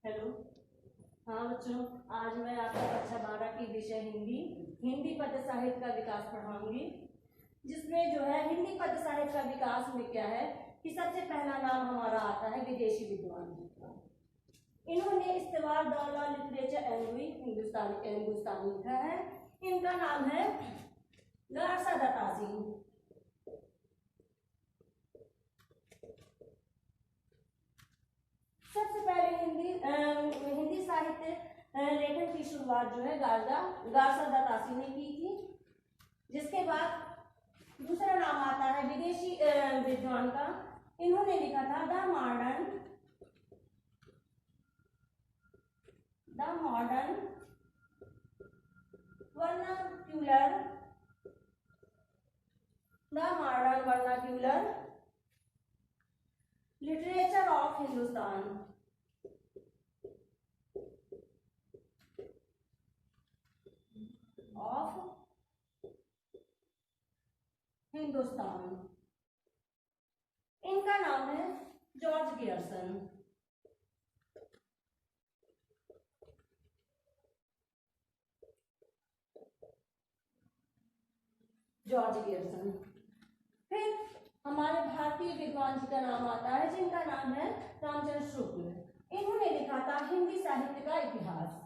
Hello. हाँ बच्चों, आज मैं आपको कक्षा 12 की विषय हिंदी पद्य साहित्य का विकास पढ़ाऊंगी। जिसमें जो है हिंदी पद्य साहित्य का विकास में क्या है कि सबसे पहला नाम हमारा आता है विदेशी विद्वान जी का। इन्होंने इस्तेवाल दौला लिटरेचर हिंदुस्तानी लिखा है। इनका नाम है गारसा दत्तासी। सबसे पहले हिंदी साहित्य लेखन की शुरुआत जो है गारसा दत्तासी ने की थी। जिसके बाद दूसरा नाम आता है विदेशी विद्वान का। इन्होंने लिखा था the modern vernacular literature of Hindustan. इनका नाम है जॉर्ज गियर्सन। फिर हमारे भारतीय विद्वान जी का नाम आता है जिनका नाम है रामचंद्र शुक्ल। इन्होंने लिखा था हिंदी साहित्य का इतिहास।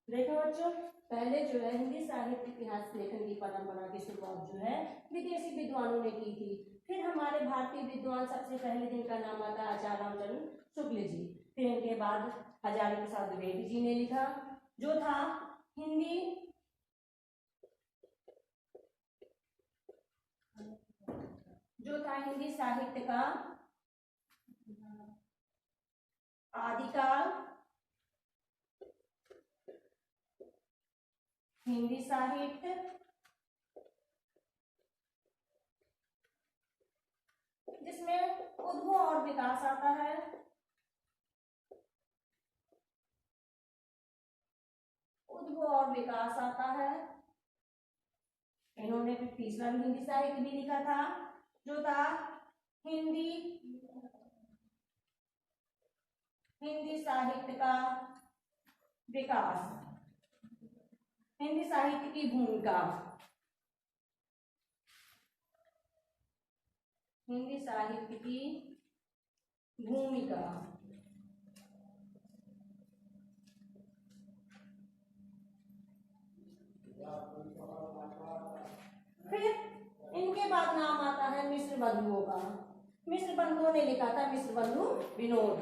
देखो बच्चों, पहले जो है हिंदी साहित्य इतिहास लेखन की परंपरा की शुरुआत जो है विदेशी विद्वानों ने की थी। फिर हमारे भारतीय विद्वान सबसे पहले जिनका नाम आता है आचार्य रामचंद्र शुक्ल जी। फिर इनके बाद हजारी प्रसाद द्विवेदी जी ने लिखा जो था हिंदी साहित्य का आदिकाल। हिंदी साहित्य जिसमें उद्भव और विकास आता है। इन्होंने फिर तीसरा हिंदी साहित्य भी लिखा था जो था हिंदी साहित्य का विकास। हिंदी साहित्य की भूमिका। फिर इनके बाद नाम आता है मिश्र बंधुओं का। मिश्र बंधुओं ने लिखा था मिश्र बंधु विनोद।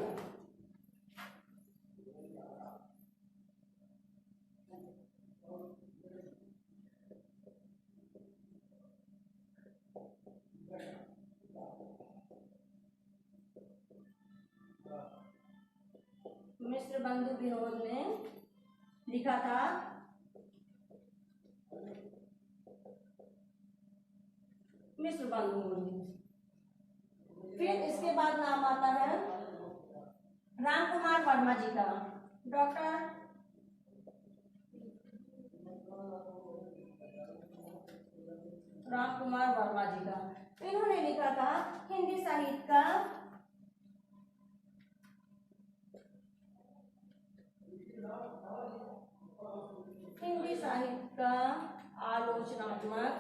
मिश्र बंधु विनोद ने लिखा था मिश्र बंधु। फिर इसके बाद नाम आता है राम कुमार वर्मा जी का। डॉक्टर राम कुमार वर्मा जी का। इन्होंने लिखा था हिंदी साहित्य का आलोचनात्मक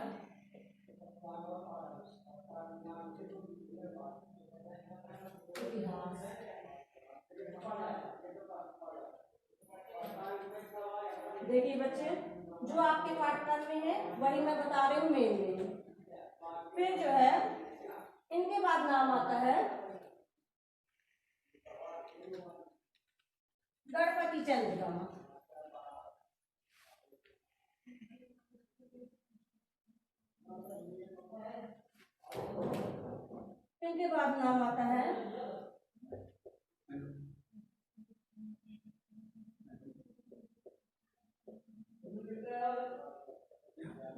इतिहास। देखिए बच्चे, जो आपके पाठ्यक्रम में है वही मैं बता रही हूँ मेन में। फिर जो है इनके बाद नाम आता है गणपति चंद्र का। इनके बाद नाम आता है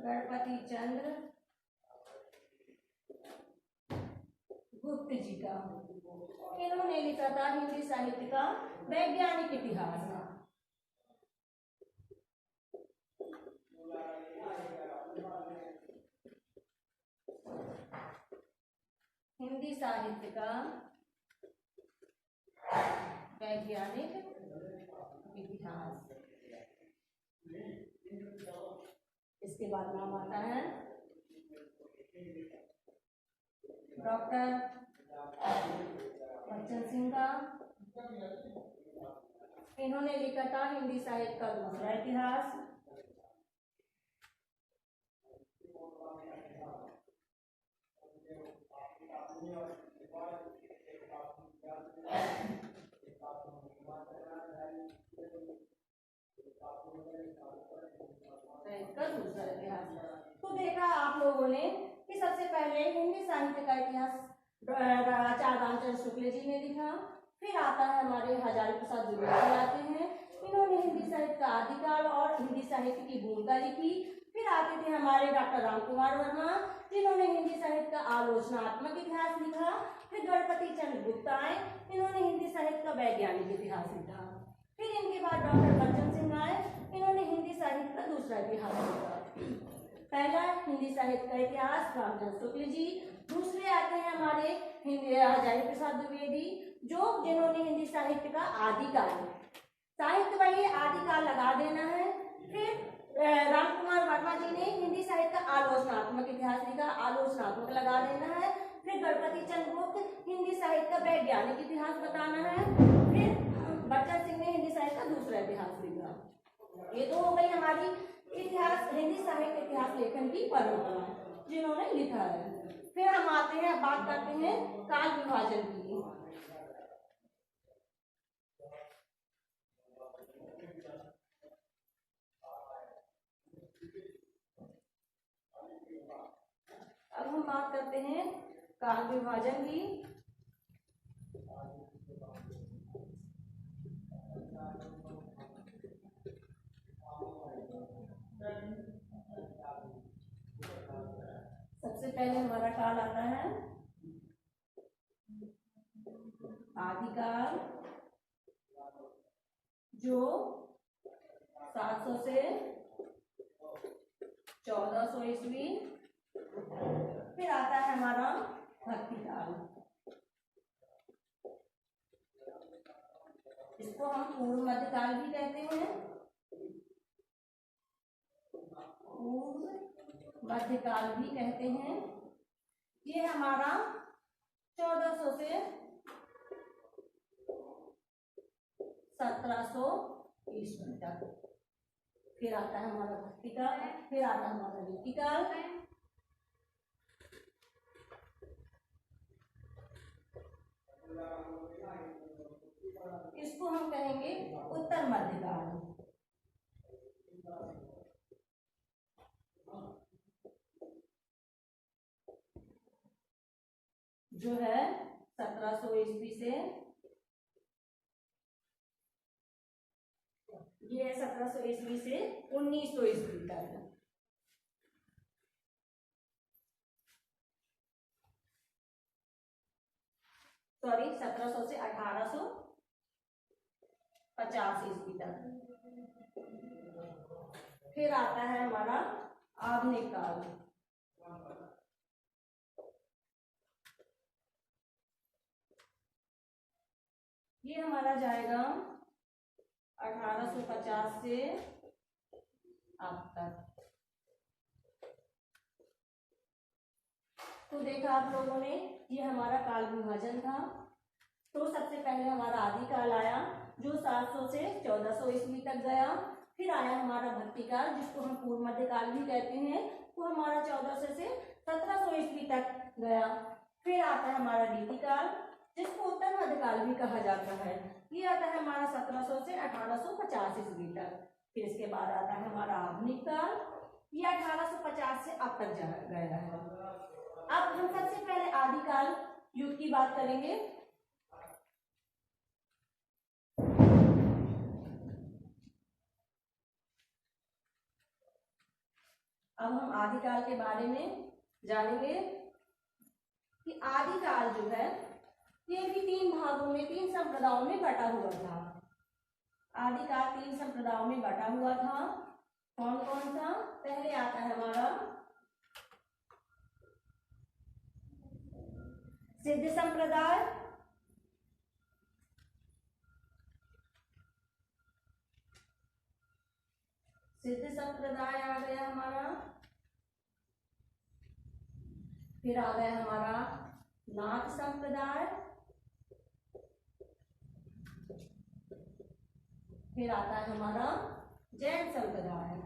गणपति चंद्र गुप्त जी का। इन्होंने लिखा था हिंदी साहित्य का वैज्ञानिक इतिहास। हिंदी साहित्य का वैज्ञानिक इतिहास। इसके बाद नाम आता है डॉक्टर बच्चन सिंह का। इन्होंने लिखा था हिंदी साहित्य का दूसरा इतिहास। तो देखा आप लोगों ने कि सबसे पहले हिंदी साहित्य का इतिहास आचार्य रामचंद्र शुक्ल जी ने लिखा। फिर आता है हमारे हजारी प्रसाद द्विवेदी आते हैं, इन्होंने हिंदी साहित्य का आदिकाल और हिंदी साहित्य की भूमिका लिखी। फिर आते थे हमारे डॉक्टर रामकुमार वर्मा, जिन्होंने हिंदी साहित्य का आलोचनात्मक इतिहास लिखा। फिर गणपति चंद्र गुप्त आए, इन्होंने हिंदी साहित्य का वैज्ञानिक इतिहास लिखा। फिर इनके बाद डॉक्टर बच्चन सिंह आए, इन्होंने हिंदी साहित्य का दूसरा इतिहास लिखा। पहला हिंदी साहित्य का इतिहास रामचंद्र शुक्ल जी। दूसरे आते हैं हमारे हजारी प्रसाद द्विवेदी, जिन्होंने हिंदी साहित्य का आदिकाल, साहित्य वही आदिकाल लगा देना है। फिर रामकुमार वर्मा जी ने हिंदी साहित्य का आलोचनात्मक इतिहास लिखा, आलोचनात्मक लगा देना है। फिर गणपति चंद्र गुप्त हिंदी साहित्य का वैज्ञानिक इतिहास बताना है। फिर बच्चन सिंह ने हिंदी साहित्य का दूसरा इतिहास लिखा। ये तो हो गई हमारी इतिहास, हिंदी साहित्य इतिहास लेखन की परंपरा जिन्होंने लिखा है। फिर हम आते हैं, बात करते हैं काल विभाजन की। अब हम बात करते हैं काल विभाजन की। सबसे पहले हमारा काल आता है आदिकाल, जो 700 से 1400 ईस्वी। फिर आता है हमारा भक्ति काल, इसको हम पूर्व मध्यकाल भी कहते हैं। पूर्व मध्यकाल भी कहते हैं। ये हमारा 1400 से 1700 ईस्वी तक। फिर आता है हमारा भक्ति काल, फिर आता है हमारा रीति काल। इसको हम कहेंगे उत्तर मध्यकाल, जो है 1700 ईस्वी से, ये है 1700 ईस्वी से 1900 ईस्वी तक। सॉरी 1700 से 1850 ईस्वी तक। फिर आता है हमारा आधुनिक काल, ये हमारा जाएगा 1850 से अब तक। तो देखा आप लोगों ने, ये हमारा काल विभाजन था। तो सबसे पहले हमारा आदिकाल आया, जो 700 से 1400 ईस्वी तक गया। फिर आया हमारा भक्ति काल, जिसको हम पूर्व मध्यकाल भी कहते हैं, वो हमारा 1400 से 1700 ईस्वी तक गया। फिर आता है हमारा रीति काल, जिसको उत्तर मध्यकाल भी कहा जाता है। ये आता है हमारा 1700 से 1850 ईस्वी तक। फिर इसके बाद आता है हमारा आधुनिक काल, ये 1850 से अब तक गया है। अब हम सबसे पहले आदिकाल युग की बात करेंगे। अब हम आदिकाल के बारे में जानेंगे कि आदिकाल जो है ये भी 3 भागों में, 3 संप्रदायों में बटा हुआ था। आदिकाल 3 संप्रदायों में बटा हुआ था। कौन कौन सा? पहले आता है हमारा सिद्ध संप्रदाय, सिद्ध संप्रदाय आ गया हमारा। फिर आ गया हमारा नाथ संप्रदाय, फिर आता है हमारा जैन संप्रदाय।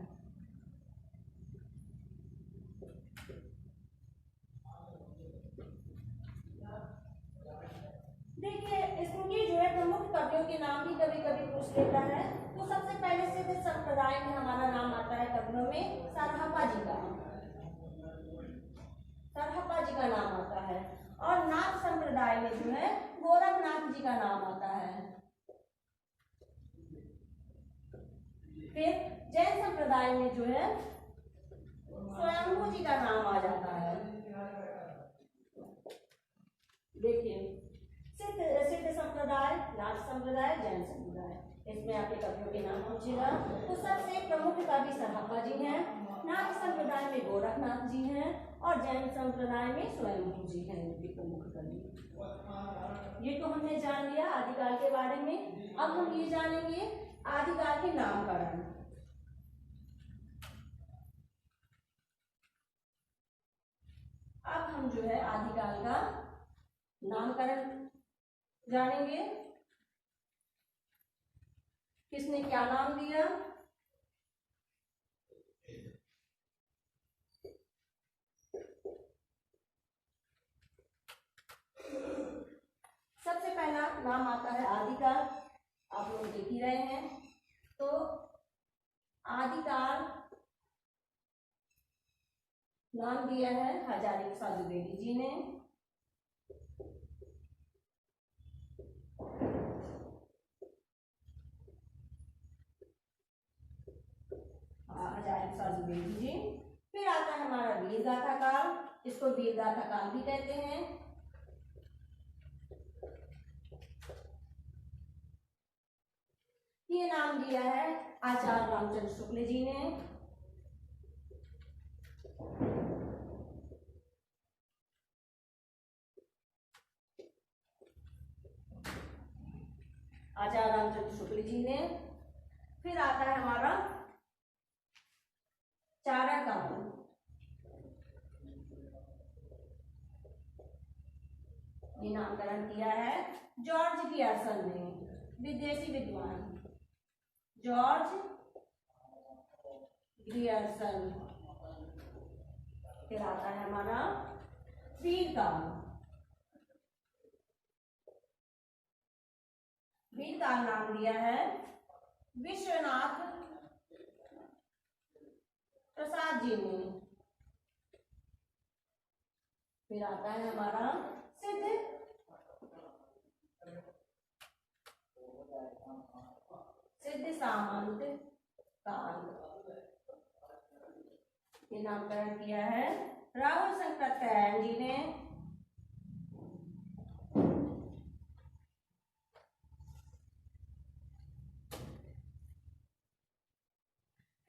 देखिए इसके जो है प्रमुख कवियों के नाम भी कभी कभी पूछ लेता है। तो सबसे पहले सिद्ध संप्रदाय में हमारा नाम आता है कवियों में सरहप्पा जी का, सरहप्पा जी का नाम आता है। और नाथ संप्रदाय में जो है गोरखनाथ जी का नाम आता है। फिर जैन संप्रदाय में जो है स्वयंभू जी का नाम आ जाता है। देखिए सिद्ध संप्रदाय, नाथ संप्रदाय, जैन संप्रदाय, इसमें आपके कवियों के नाम पूछेगा। तो सबसे प्रमुख कवि सरहप्पा जी हैं, नाथ संप्रदाय में गोरखनाथ जी हैं और जैन संप्रदाय में स्वयंभू जी हैं इनके प्रमुख कवि। ये तो हमने जान लिया आदिकाल के बारे में। अब हम ये जानेंगे आदिकाल के नामकरण। अब हम जो है आदिकाल का नामकरण जानेंगे। किसने क्या नाम दिया? सबसे पहला नाम आता है आदिकाल, आप लोग देख ही रहे हैं। तो आदिकाल नाम दिया है हजारी प्रसाद द्विवेदी जी ने। हजारी प्रसाद द्विवेदी जी। फिर आता है हमारा वीरगाथा काल, इसको वीरगाथा काल भी कहते हैं। ये नाम दिया है आचार्य रामचंद्र शुक्ल जी ने। आचार्य रामचंद्र शुक्ल जी ने। फिर आता है हमारा चारण काल, ये नामकरण किया है जॉर्ज गियर्सन ने, विदेशी विद्वान जॉर्ज गियर्सन। फिर आता है हमारा वीरकाल, वीरकाल नाम दिया है विश्वनाथ प्रसाद जी ने। फिर आता है हमारा सिद्ध सामंत काल, ये नामकरण किया है राहुल संकृत्यायन जी ने।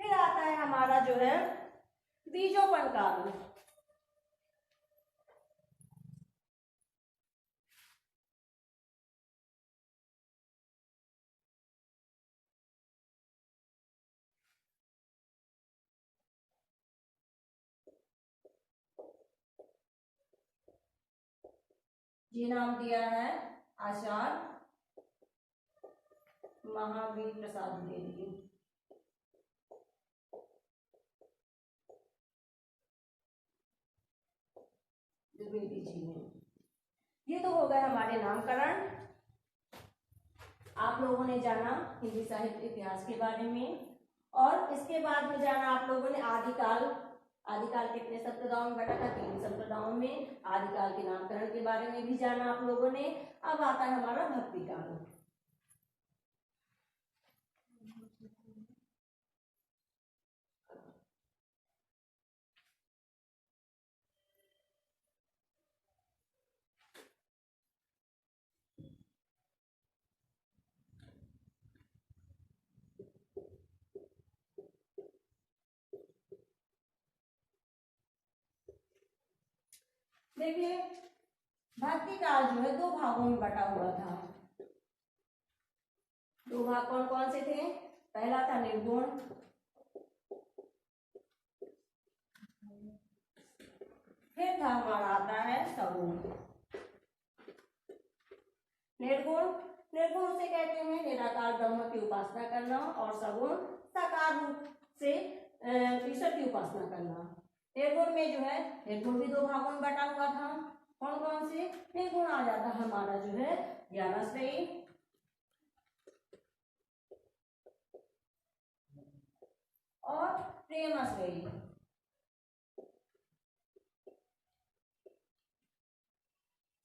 फिर आता है हमारा जो है बीजोपन काल, ये नाम दिया है आचार्य महावीर प्रसाद द्विवेदी। द्विवेदी जी ने। ये तो हो गए हमारे नामकरण। आप लोगों ने जाना हिंदी साहित्य इतिहास के बारे में, और इसके बाद में जाना आप लोगों ने आदिकाल। आदिकाल कितने संप्रदायों में बटा था? 3 संप्रदायों में। आदिकाल के नामकरण के बारे में भी जाना आप लोगों ने। अब आता है हमारा भक्ति काल। देखिए भक्ति काल जो है दो भागों में बटा हुआ था। दो भाग कौन कौन से थे? पहला था निर्गुण, फिर था हमारा आता है सगुण। निर्गुण, निर्गुण से कहते हैं निराकार ब्रह्म की उपासना करना, और सगुण साकार रूप से ईश्वर की उपासना करना। निर्गुण में जो है निर्गुण भी दो भागों में बटा हुआ था। कौन कौन से? निर्गुण आ जाता हमारा जो है ज्ञानाश्रयी, और प्रेमाश्रयी।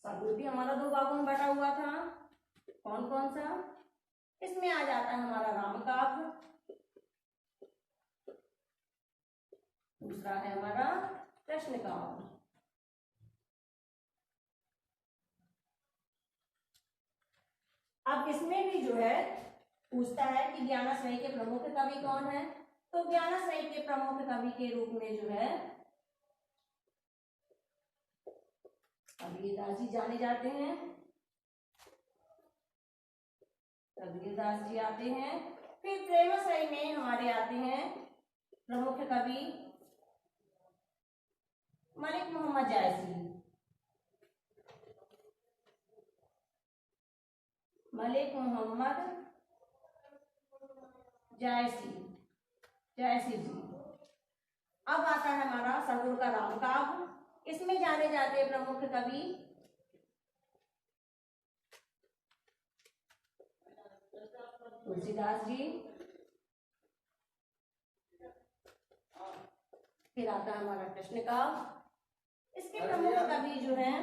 सगुण भी हमारा दो भागों में बटा हुआ था। कौन कौन सा? इसमें आ जाता है हमारा राम काव्य, दूसरा है हमारा कृष्ण काव्य। अब इसमें भी जो है पूछता है कि ज्ञानाश्रयी के प्रमुख कवि कौन है? तो ज्ञानाश्रयी के प्रमुख कवि के रूप में जो है कबीरदास जी जाने जाते हैं। कबीरदास जी आते हैं। फिर प्रेमाश्रयी में हमारे आते हैं प्रमुख कवि मलिक मोहम्मद जायसी। मलिक मोहम्मद जायसी, जायसी जी। अब आता है हमारा सगुण का राम काव्य। इसमें जाने जाते हैं प्रमुख कवि तुलसीदास जी। फिर आता है हमारा कृष्ण काव्य। इसके प्रमुख कवि जो हैं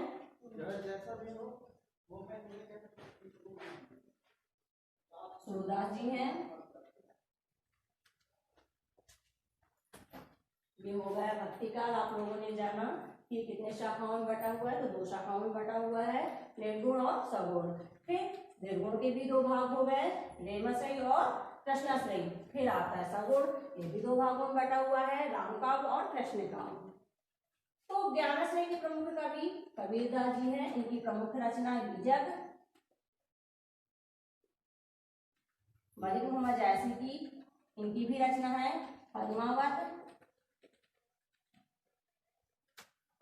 सूरदास जी हैं। ये हो गया भक्ति काल। आप लोगों ने जाना कि कितने शाखाओं में बटा हुआ है, तो दो शाखाओं में बटा हुआ है, निर्गुण और सगुण। फिर निर्गुण के भी दो भाग हो गए, प्रेमाश्रयी और कृष्णाश्रयी। फिर आता है सगुण, ये भी दो भागों में बटा हुआ है, राम काव्य और कृष्ण काव्य। तो ज्ञानाश्रयी के प्रमुख कवि कबीरदास जी हैं। इनकी प्रमुख रचना है बीजक। मलिक मोहम्मद जायसी की इनकी भी रचना है पद्मावत,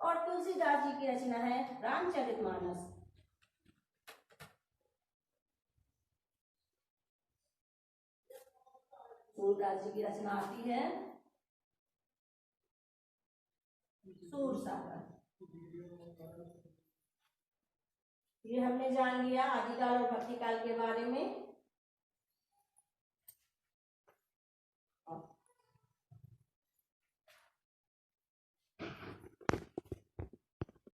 और तुलसीदास जी की रचना है रामचरितमानस। सूरदास जी की रचना आती है सूरसागर। ये हमने जान लिया आदिकाल और भक्ति काल के बारे में।